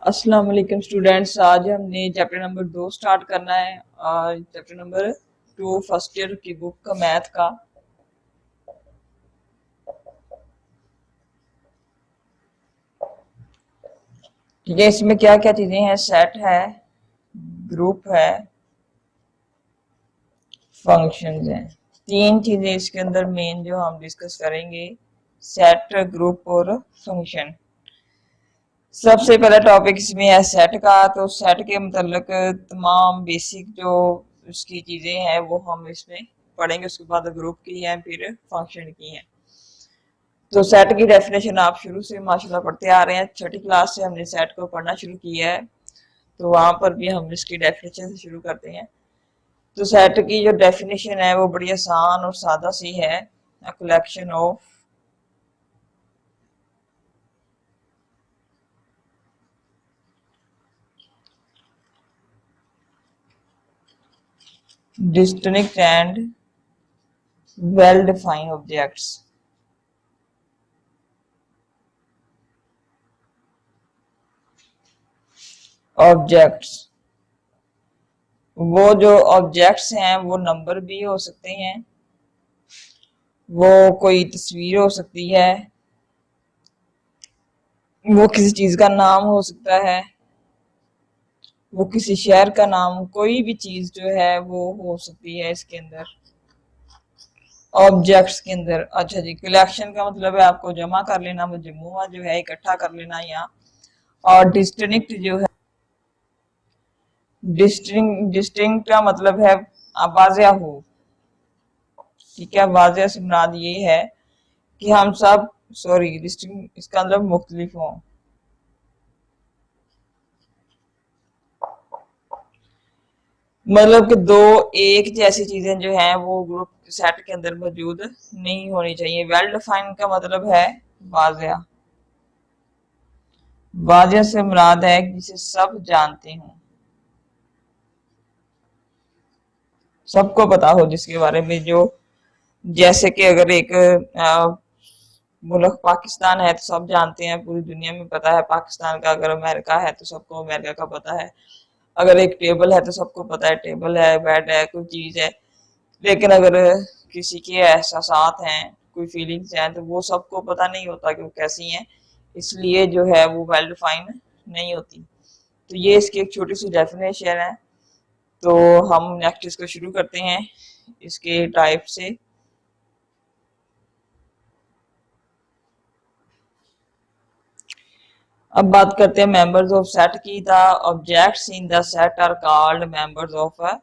अस्सलाम वालेकुम स्टूडेंट्स। आज हमने चैप्टर नंबर 2 स्टार्ट करना है। चैप्टर नंबर 2 फर्स्ट ईयर की बुक का मैथ का। ठीक है, इसमें क्या क्या चीजें हैं? सेट है, ग्रुप है, फंक्शंस हैं। तीन चीजें इसके अंदर मेन जो हम डिस्कस करेंगे, सेट, ग्रुप और फंक्शन। सबसे पहला टॉपिक इसमें है सेट का। तो सेट के मतलब तमाम बेसिक जो उसकी चीजें हैं वो हम इसमें पढ़ेंगे। उसके बाद ग्रुप की हैं, फिर फंक्शन की हैं। तो सेट की डेफिनेशन आप शुरू से माशाल्लाह पढ़ते आ रहे हैं। छठी क्लास से हमने सेट को पढ़ना शुरू किया है, तो वहां पर भी हम इसकी डेफिनेशन से शुरू करते हैं। तो सेट की जो डेफिनेशन है वो बड़ी आसान और सादा सी है। A collection of distinct and well defined objects. Objects, वो जो ऑब्जेक्ट्स हैं वो नंबर भी हो सकते हैं, वो कोई तस्वीर हो सकती है, वो किसी चीज का नाम हो सकता है, वो किसी शहर का नाम, कोई भी चीज जो है वो हो सकती है इसके अंदर, ऑब्जेक्ट्स के अंदर। अच्छा जी, कलेक्शन का मतलब है आपको जमा कर लेना, मजमूआ जो है इकट्ठा कर लेना यहाँ। और डिस्टिंक्ट जो है, डिस्टिंक्ट का मतलब है वाज़ेह हो। ठीक है, वाज़ेह से मुराद ये है कि हम सब, सॉरी, डिस्टिंक्ट इसका मतलब मुख्तलिफ हो। मतलब कि दो एक जैसी चीजें जो हैं वो ग्रुप सेट के अंदर मौजूद नहीं होनी चाहिए। वेल डिफाइंड का मतलब है वाज़ेह। वाज़ेह से मुराद है जिसे सब जानते हों, सबको पता हो जिसके बारे में। जो जैसे कि अगर एक मुल्क पाकिस्तान है तो सब जानते हैं, पूरी दुनिया में पता है पाकिस्तान का। अगर अमेरिका है तो सबको अमेरिका का पता है। अगर एक टेबल है तो सबको पता है टेबल है, बेड है, कोई चीज है। लेकिन अगर किसी के एहसासात हैं, कोई फीलिंग्स हैं, तो वो सबको पता नहीं होता कि वो कैसी हैं, इसलिए जो है वो वेल डिफाइंड नहीं होती। तो ये इसकी एक छोटी सी डेफिनेशन है। तो हम नेक्स्ट इसको शुरू करते हैं इसके टाइप से। अब बात करते हैं मेंबर्स ऑफ सेट की। The objects in the set are called members of a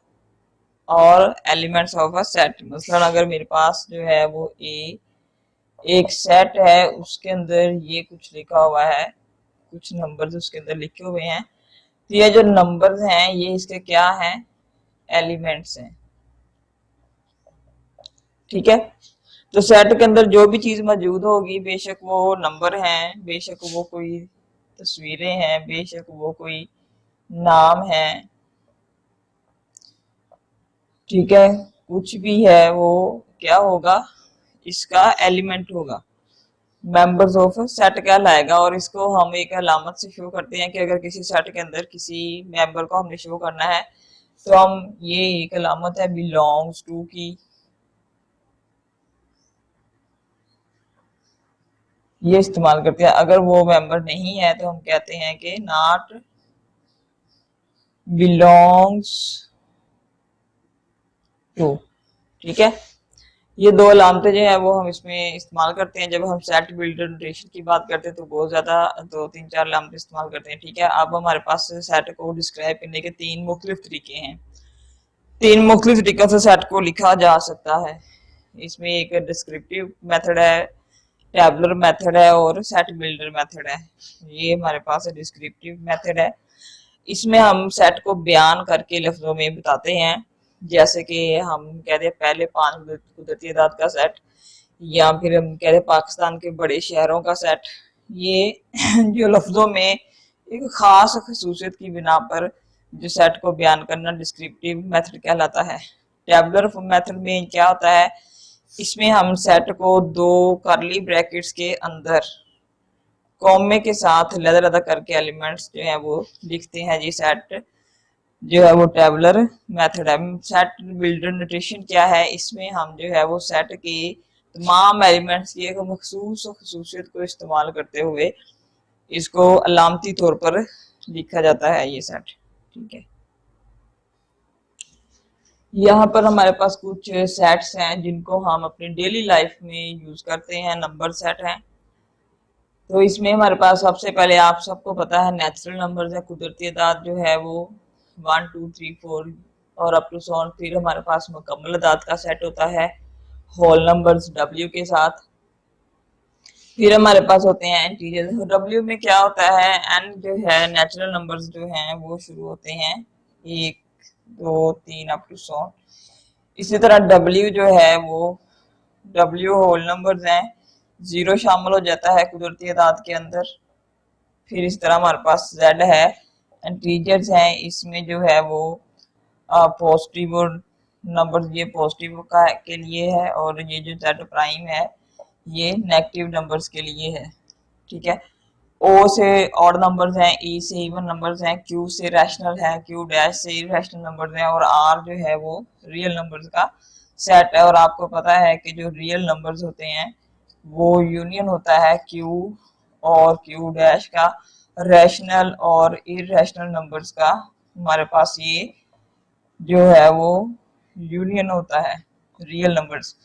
और एलिमेंट्स ऑफ अ सेट। मतलब अगर मेरे पास जो है वो एक सेट है, उसके अंदर ये कुछ लिखा हुआ है, कुछ नंबर्स उसके अंदर लिखे हुए हैं। तो ये जो नंबर्स हैं ये इसके क्या हैं? एलिमेंट्स हैं। ठीक है, तो सेट के अंदर जो भी चीज मौजूद होगी, बेशक वो नंबर हैं, बेशक वो कोई तस्वीरें हैं, बेशक वो कोई नाम है, ठीक है, कुछ भी है, वो क्या होगा? इसका एलिमेंट होगा, मेंबर्स ऑफ सेट कहलाएगा। और इसको हम एक अलामत से शो करते हैं कि अगर किसी सेट के अंदर किसी मेंबर को हमने शो करना है तो हम ये एक अलामत है बिलोंग्स टू की, ये इस्तेमाल करते हैं। अगर वो मेंबर नहीं है तो हम कहते हैं कि नॉट बिलोंग्स टू। ठीक है, ये दो अलामतें जो है वो हम इसमें इस्तेमाल करते हैं। जब हम सेट बिल्डर नोटेशन की बात करते हैं तो बहुत ज्यादा दो तीन चार अलामतें इस्तेमाल करते हैं। ठीक है, अब हमारे पास सेट को डिस्क्राइब करने के तीन मुख्तलिफ तरीके हैं। तीन मुख्तलिफ तरीकों से सेट को लिखा जा सकता है। इसमें एक डिस्क्रिप्टिव मेथड है, टैबुलर मेथड है और सेट बिल्डर मेथड है। ये हमारे पास डिस्क्रिप्टिव मेथड है। इसमें हम सेट को बयान करके लफ्जों में बताते हैं। जैसे कि हम कहते हैं पहले 5 कुदरती अदाद का सेट, या फिर हम कहते हैं पाकिस्तान के बड़े शहरों का सेट। ये जो लफ्जों में एक खास खसूसियत की बिना पर जो सेट को बयान करना डिस्क्रिप्टिव मेथड कहलाता है। टेबुलर मेथड में क्या होता है? इसमें हम सेट को दो करली ब्रैकेट्स के अंदर कॉमे के साथ अलग-अलग करके एलिमेंट्स जो है वो लिखते हैं जी। सेट जो है वो टेबुलर मेथड है। सेट बिल्डर नोटेशन क्या है, इसमें हम जो है वो सेट के तमाम एलिमेंट्स की एक मखसूस खसूसियत को इस्तेमाल करते हुए इसको अलामती तौर पर लिखा जाता है ये सेट। ठीक है, यहाँ पर हमारे पास कुछ सेट्स हैं जिनको हम अपनी डेली लाइफ में यूज करते हैं। नंबर सेट है, तो इसमें हमारे पास सबसे पहले आप सबको पता है नेचुरल नंबर्स है, कुदरती अदाद जो है वो 1 2 3 4 और अप टू सॉन। फिर हमारे पास मुकम्मल अदाद का सेट होता है होल नंबर्स W के साथ। फिर हमारे पास होते हैं इंटीजर्स। W में क्या होता है, एन जो है नेचुरल नंबर्स जो हैं वो शुरू होते हैं 1 2 3 अप टू सॉन। इसी तरह W जो है वो W होल नंबर्स हैं, 0 शामिल हो जाता है कुदरती अदाद के अंदर। फिर इस तरह हमारे पास Z है, इंटीजर्स हैं, इसमें जो है वो पॉजिटिव नंबर ये पॉजिटिव का के लिए है और ये जो Z प्राइम है ये नेगेटिव नंबर्स के लिए है। ठीक है, O से ऑड नंबर्स हैं, E से इवन नंबर्स हैं, Q से रैशनल है, Q डैश से इरैशनल नंबर्स हैं और R जो है वो रियल नंबर्स का सेट है। और आपको पता है कि जो रियल नंबर्स होते हैं वो यूनियन होता है Q और Q डैश का, रैशनल और इरैशनल नंबर्स का हमारे पास ये जो है वो यूनियन होता है रियल नंबर्स।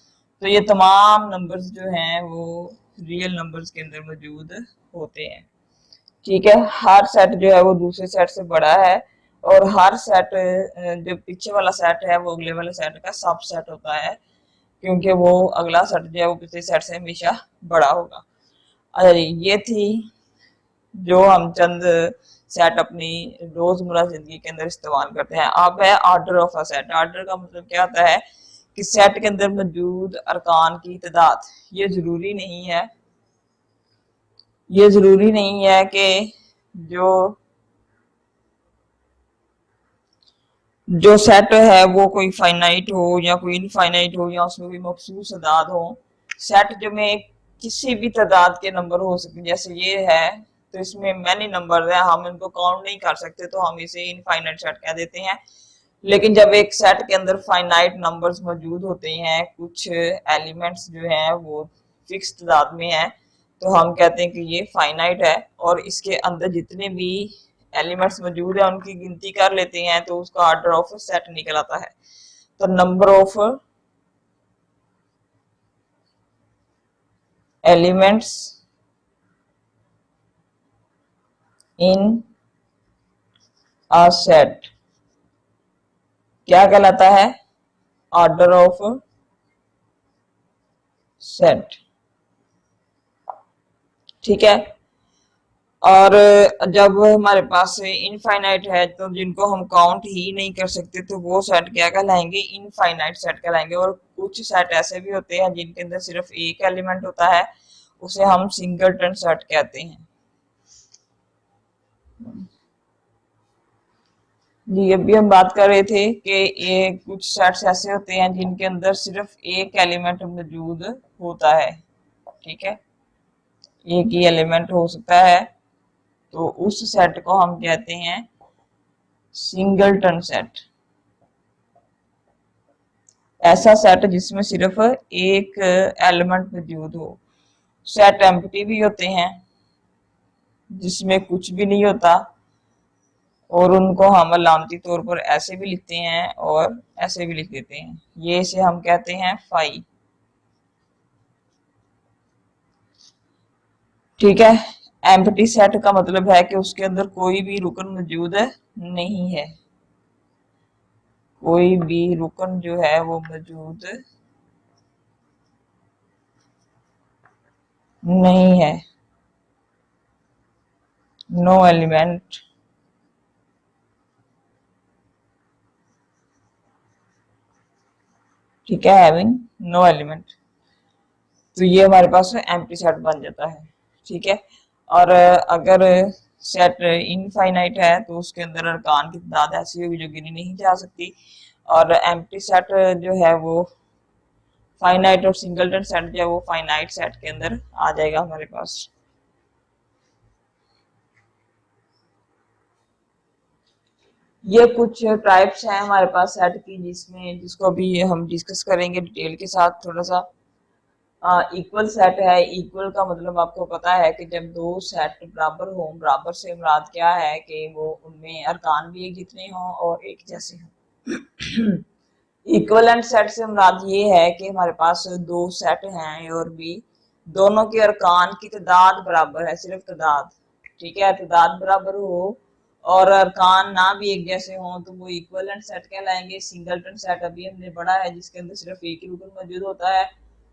तो ये तमाम नंबर्स जो हैं वो रियल नंबर्स के अंदर मौजूद होते हैं। ठीक है, हर सेट जो है वो दूसरे सेट से बड़ा है और हर सेट जो पीछे वाला सेट है वो अगले वाले सेट का सब सेट होता है, क्योंकि वो अगला सेट जो है वो पिछले सेट से हमेशा बड़ा होगा। अच्छा जी, ये थी जो हम चंद सेट अपनी रोजमर्रा जिंदगी के अंदर इस्तेमाल करते हैं। अब है order of a set. Order का मतलब क्या होता है कि सेट के अंदर मौजूद अरकान की तादाद। ये जरूरी नहीं है, ये जरूरी नहीं है कि जो जो सेट है वो कोई फाइनाइट हो या कोई इनफाइनाइट हो या उसमें कोई मखसूस तादाद हो। सेट जो में किसी भी तादाद के नंबर हो सकते, जैसे ये है तो इसमें मैनी नंबर है, हम इनको काउंट नहीं कर सकते तो हम इसे इनफाइनाइट सेट कह देते हैं। लेकिन जब एक सेट के अंदर फाइनाइट नंबर्स मौजूद होते हैं, कुछ एलिमेंट्स जो हैं वो फिक्स तादाद में है, तो हम कहते हैं कि ये फाइनाइट है और इसके अंदर जितने भी एलिमेंट्स मौजूद है उनकी गिनती कर लेते हैं तो उसका ऑर्डर ऑफ सेट निकल आता है। तो number of elements in a set क्या कहलाता है, ऑर्डर ऑफ सेट। ठीक है, और जब हमारे पास इनफाइनाइट है तो जिनको हम काउंट ही नहीं कर सकते तो वो सेट क्या कहलाएंगे, इनफाइनाइट सेट कहलाएंगे। और कुछ सेट ऐसे भी होते हैं जिनके अंदर सिर्फ एक एलिमेंट होता है, उसे हम सिंगलटन सेट कहते हैं। जी, अभी हम बात कर रहे थे कि ये कुछ सेट्स ऐसे होते हैं जिनके अंदर सिर्फ एक एलिमेंट मौजूद होता है। ठीक है, एक ही एलिमेंट हो सकता है, तो उस सेट को हम कहते हैं सिंगलटन सेट। ऐसा सेट जिसमें सिर्फ एक एलिमेंट मौजूद हो। सेट एम्प्टी भी होते हैं जिसमें कुछ भी नहीं होता और उनको हम अलामती तौर पर ऐसे भी लिखते हैं और ऐसे भी लिख देते हैं, ये इसे हम कहते हैं फाई। ठीक है, एम्प्टी सेट का मतलब है कि उसके अंदर कोई भी रुकन मौजूद नहीं है, कोई भी रुकन जो है वो मौजूद नहीं है। नो एलिमेंट ठीक है, हैविंग नो एलिमेंट, तो ये हमारे पास एम्प्टी सेट बन जाता है। ठीक है, और अगर सेट इनफाइनाइट है तो उसके अंदर अरकान की तादाद ऐसी होगी जो गिनी नहीं जा सकती। और एम्प्टी सेट जो है वो फाइनाइट और सिंगलटन सेट जो है वो फाइनाइट सेट के अंदर आ जाएगा हमारे पास। ये कुछ टाइप्स हैं हमारे पास सेट की, जिसको अभी हम डिस्कस करेंगे डिटेल के साथ थोड़ा सा। इक्वल सेट है। इक्वल का मतलब आपको पता है कि जब दो सेट बराबर हो, बराबर से मुराद क्या है कि वो उनमें अरकान भी एक जितने हों और एक जैसे हों। इक्वलेंट सेट से मुराद ये है कि हमारे पास दो सेट हैं ए और बी, दोनों के अरकान की तादाद बराबर है, सिर्फ तादाद, ठीक है, तादाद बराबर हो और अरकान ना भी एक जैसे हों तो वो इक्वलेंट सेट कहलाएंगे। सिंगलटन सेट अभी हमने पढ़ा है जिसके अंदर सिर्फ एक ही रुकन मौजूद होता है।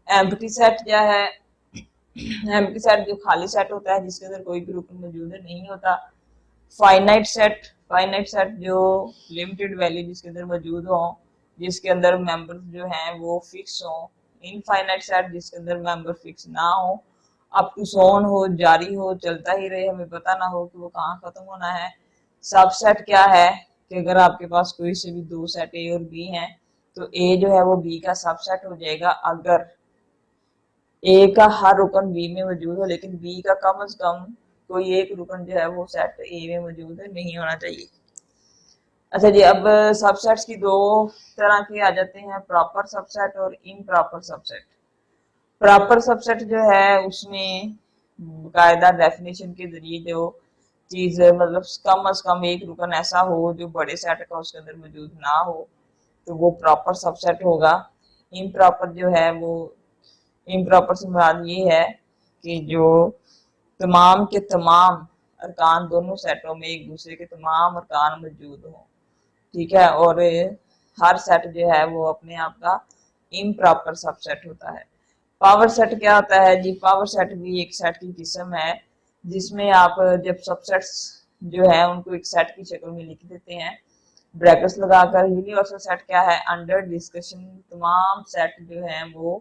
एम्प्टी सेट क्या है? एम्प्टी सेट जो खाली सेट होता है जिसके अंदर कोई भी रुकन मौजूद नहीं होता। फाइनाइट सेट जो लिमिटेड वैल्यू जिसके अंदर मौजूद हो, जिसके अंदर मेंबर्स जो हैं वो फिक्स हो। इनफाइनाइट सेट जिसके अंदर मेंबर फिक्स ना हो, अप टू सोन हो, जारी हो, चलता ही रहे, हमें पता ना हो कि वो कहाँ खत्म होना है। सबसेट क्या है कि अगर आपके पास कोई से भी दो सेट ए और बी हैं तो ए जो है वो बी का सबसेट हो जाएगा अगर ए का हर रुकन बी में मौजूद हो, लेकिन बी का कम से कम कोई एक रुकन जो है वो सेट ए में मौजूद नहीं होना चाहिए। अच्छा जी, अब सबसेट्स की दो तरह के आ जाते हैं, प्रॉपर सबसेट और इम्प्रॉपर सबसेट। प्रॉपर सबसेट जो है उसमें बाकायदा डेफिनेशन के जरिए जो चीज मतलब कम से कम एक रुकन ऐसा हो जो बड़े सेट का उसके अंदर मौजूद ना हो तो वो प्रॉपर सबसेट होगा। इम्प्रॉपर जो है वो, इम्प्रॉपर से मुराद ये है कि जो तमाम के तमाम अरकान दोनों सेटों में एक दूसरे के तमाम अरकान मौजूद हों, ठीक है, और हर सेट जो है वो अपने आप का इम्प्रॉपर सबसेट होता है। पावर सेट क्या होता है जी? पावर सेट भी एक सेट की किस्म है जिसमें आप जब सबसेट्स जो है उनको एक सेट की शक्ल में लिख देते हैं ब्रैकेट्स लगाकर। यूनिवर्सल सेट क्या है? अंडर डिस्कशन तमाम सेट जो हैं वो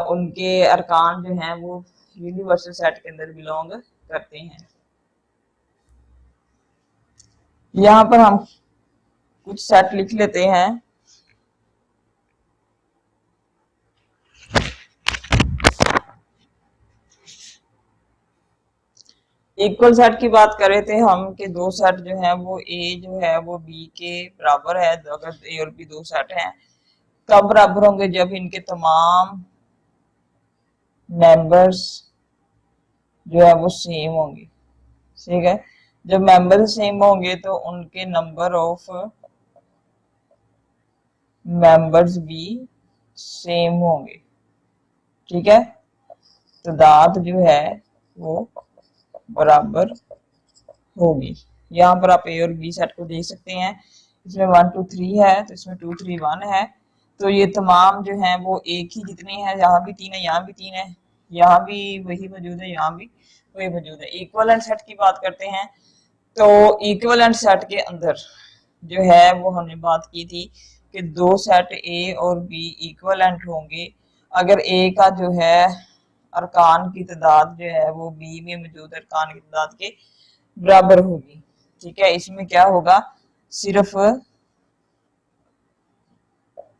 उनके अरकान जो हैं वो यूनिवर्सल सेट के अंदर बिलोंग करते हैं। यहाँ पर हम कुछ सेट लिख लेते हैं। इक्वल सेट की बात कर रहे थे हम कि दो सेट जो है वो ए जो है वो बी के बराबर है। अगर ए और बी दो सेट हैं कब बराबर होंगे? जब इनके तमाम मेंबर्स जो है वो सेम होंगे, ठीक है। जब मेंबर सेम होंगे तो उनके नंबर ऑफ मेंबर्स भी सेम होंगे, ठीक है। तादाद जो है वो बराबर होगी। यहाँ पर आप ए और बी सेट को देख सकते हैं, इसमें 1 2 3 है तो इसमें 2 3 1 है, तो ये तमाम जो हैं वो एक ही जितने हैं, यहाँ भी 3 है, यहाँ भी 3 है, यहाँ भी वही मौजूद है, यहाँ भी वही मौजूद है। इक्विवेलेंट सेट की बात करते हैं तो इक्विवेलेंट सेट के अंदर जो है वो हमने बात की थी कि दो सेट ए और बी इक्विवेलेंट होंगे अगर ए का जो है अरकान की तादाद जो है वो बी में मौजूद अरकान की तादाद के बराबर होगी, ठीक है। इसमें क्या होगा? सिर्फ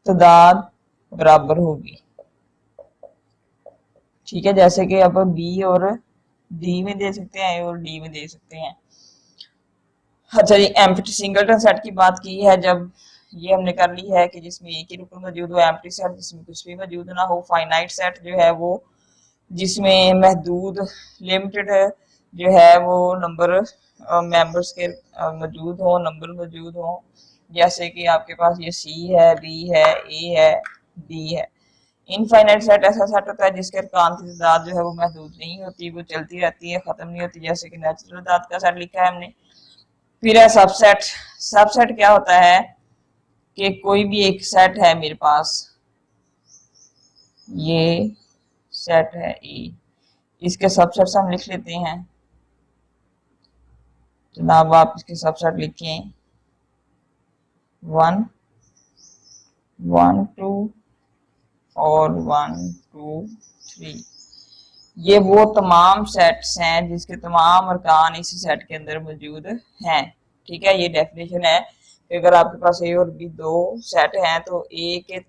तादाद बराबर होगी, ठीक है। जैसे कि अब बी और डी में दे सकते हैं, ए और डी में दे सकते हैं। अच्छा जी, एम्प्टी सिंगलटन सेट की बात की है जब, ये हमने कर ली है कि जिसमें एक ही रुकन मौजूद हो। एम्प्टी सेट जिसमें कुछ भी मौजूद ना हो। फाइनाइट सेट जो है वो जिसमें महदूद लिमिटेड जो है वो नंबर मेंबर्स के मौजूद हो, नंबर मौजूद हो, जैसे कि आपके पास ये सी है, बी है, ए है, डी है। इनफाइनाइट सेट ऐसा सेट होता है जिसके अरकान की तादाद जो है वो महदूद नहीं होती, वो चलती रहती है, खत्म नहीं होती, जैसे कि नेचुरल तादाद का सेट लिखा है हमने। फिर है सबसेट। सबसेट क्या होता है कि कोई भी एक सेट है मेरे पास, ये सेट है ए, इसके सबसेट्स हम लिख लेते हैं। जनाब आप इसके सबसेट लिखें 1 1 2 और 1 2 3। ये वो तमाम सेट्स हैं जिसके तमाम अरकान इसी सेट के अंदर मौजूद हैं, ठीक है। ये डेफिनेशन है कि अगर आपके पास ए और बी दो सेट हैं तो ए के,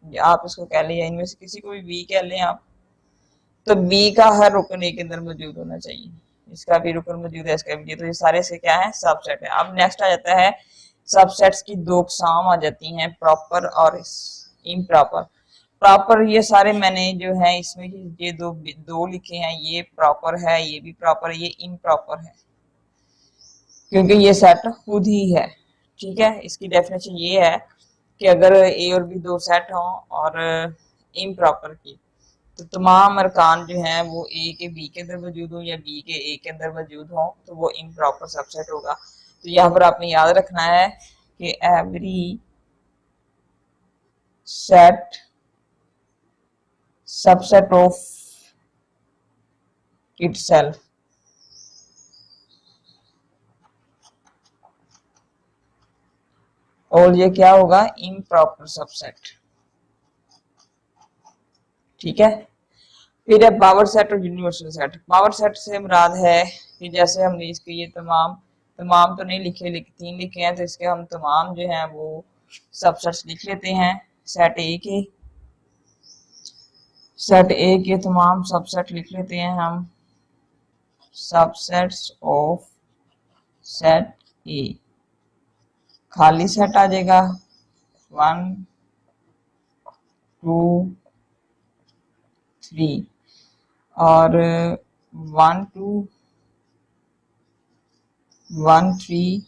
आप इसको कह लें या इनमें से किसी को भी बी कह लें आप, तो बी का हर रुकन ए के अंदर मौजूद होना चाहिए। इसका भी रुकन मौजूद है, इसका भी, तो ये सारे से क्या है, सबसेट है। अब नेक्स्ट आ जाता है सबसेट्स की दो अक़साम आ जाती हैं, प्रॉपर और इम्प्रॉपर। प्रॉपर ये सारे मैंने जो है इसमें ये दो लिखे हैं, ये प्रॉपर है, ये भी प्रॉपर है, ये इम्प्रॉपर है, क्योंकि ये सेट खुद ही है। ठीक है, इसकी डेफिनेशन ये है कि अगर ए और बी दो सेट हों और इम्प्रॉपर की, तो तमाम अरकान जो हैं वो ए के बी के अंदर मौजूद हो या बी के ए के अंदर मौजूद हो, तो वो इम्प्रॉपर सबसेट होगा। तो यहाँ पर आपने याद रखना है कि every set subset of itself, और ये क्या होगा, इम्प्रॉपर सबसेट। ठीक है, फिर है पावर सेट और यूनिवर्सल सेट। पावर सेट से मुराद है कि जैसे हमने इसके ये तमाम तो नहीं लिखे, लेकिन 3 लिखे हैं, तो इसके हम तमाम जो हैं वो सबसेट्स लिख लेते हैं। सेट ए के तमाम सबसेट लिख लेते हैं हम, सबसेट्स ऑफ सेट ए। खाली सेट आ जाएगा 1 2 3 और 1 2 1 3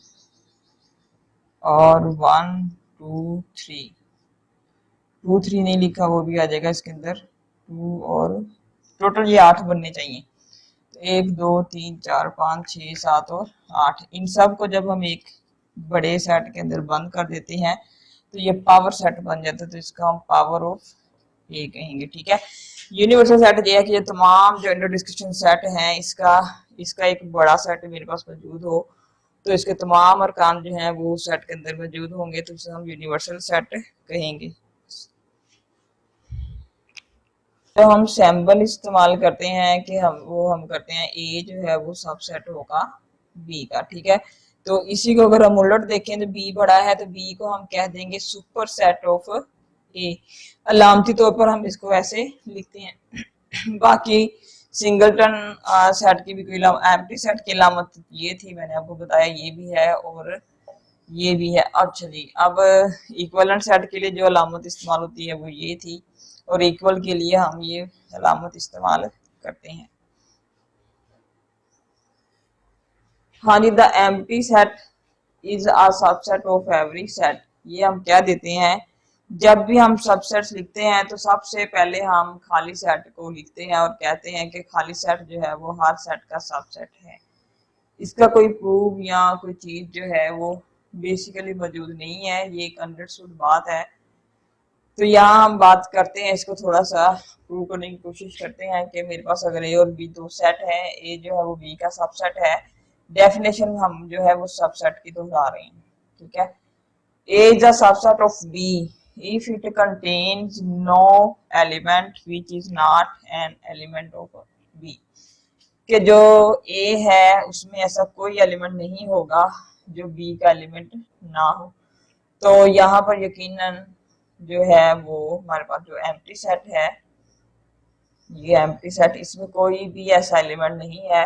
और 1 2 3 2 3 नहीं लिखा, वो भी आ जाएगा इसके अंदर 2, और टोटल ये 8 बनने चाहिए। तो 1 2 3 4 5 6 7 और 8, इन सब को जब हम एक बड़े सेट के अंदर बंद कर देते हैं तो ये पावर सेट बन जाता है, तो इसका हम पावर ऑफ ए कहेंगे। ठीक है, यूनिवर्सल सेट ये है कि ये तमाम जो अंडर डिस्कशन सेट हैं, इसका एक बड़ा सेट मेरे पास मौजूद हो, तो इसके तमाम अरकान जो हैं वो सेट के अंदर मौजूद होंगे, तो इसे हम यूनिवर्सल सेट कहेंगे। तो हम सैम्पल इस्तेमाल करते हैं कि हम करते हैं ए जो है वो सबसेट होगा बी का। ठीक है, तो इसी को अगर हम उलट देखें तो बी बड़ा है, तो बी को हम कह देंगे सुपर सेट ऑफ ए। अलामती तौर पर हम इसको ऐसे लिखते हैं। बाकी सिंगलटन सेट की भी कोई एम्प्टी सेट की अलामत ये थी, मैंने आपको बताया, ये भी है और ये भी है। अच्छा जी, अब इक्वलेंट सेट के लिए जो अलामत इस्तेमाल होती है वो ये थी, और इक्वल के लिए हम ये अलामत इस्तेमाल करते हैं। हाँ जी, the empty set is a subset of every set. ये हम क्या देते हैं, जब भी हम सबसेट्स लिखते हैं तो सबसे पहले हम खाली सेट को लिखते हैं और कहते हैं कि खाली सेट जो है वो हर सेट का सबसेट है। इसका कोई प्रूफ या कोई चीज जो है वो बेसिकली मौजूद नहीं है, ये एक अंडरस्टूड बात है। तो यहाँ हम बात करते हैं, इसको थोड़ा सा प्रूव करने की कोशिश करते हैं कि मेरे पास अगर ए और बी दो सेट है, ए जो है वो बी का सबसेट है। डेफिनेशन हम जो है वो सबसेट की दोहरा रहे हैं। ठीक है, A is a subset of B if it contains no element which is not an element of B, कि जो A है उसमें ऐसा कोई एलिमेंट नहीं होगा जो B का एलिमेंट ना हो। तो यहाँ पर यकीनन जो है वो हमारे पास जो एम्प्टी सेट है, ये एम्प्टी सेट, इसमें कोई भी ऐसा एलिमेंट नहीं है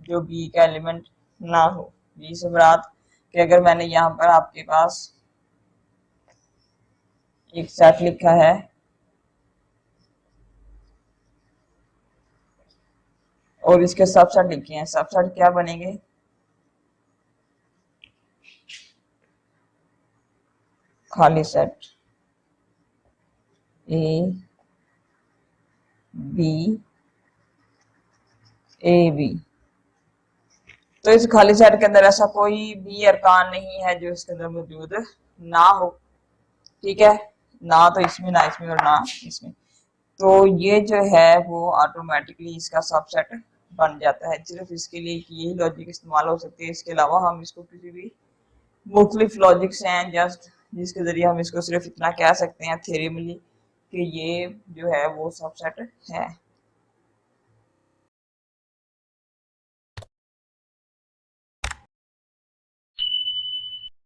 जो B का एलिमेंट ना हो। बी से मुराद कि अगर मैंने यहाँ पर आपके पास एक सेट लिखा है और इसके सबसेट लिखे हैं, सबसेट क्या बनेंगे, खाली set A B A B. तो इस खाली सेट के अंदर ऐसा कोई भी अरकान नहीं है जो इसके अंदर मौजूद ना हो। ठीक है, ना तो इसमें, ना इसमें और ना इसमें, तो ये जो है वो ऑटोमेटिकली इसका सबसेट बन जाता है। सिर्फ इसके लिए यही लॉजिक इस्तेमाल हो सकती है, इसके अलावा हम इसको किसी भी मुख्तलिफ लॉजिक्स हैं जस्ट जिसके जरिए हम इसको सिर्फ इतना कह सकते हैं थ्योरेटिकली कि ये जो है वो सबसेट है।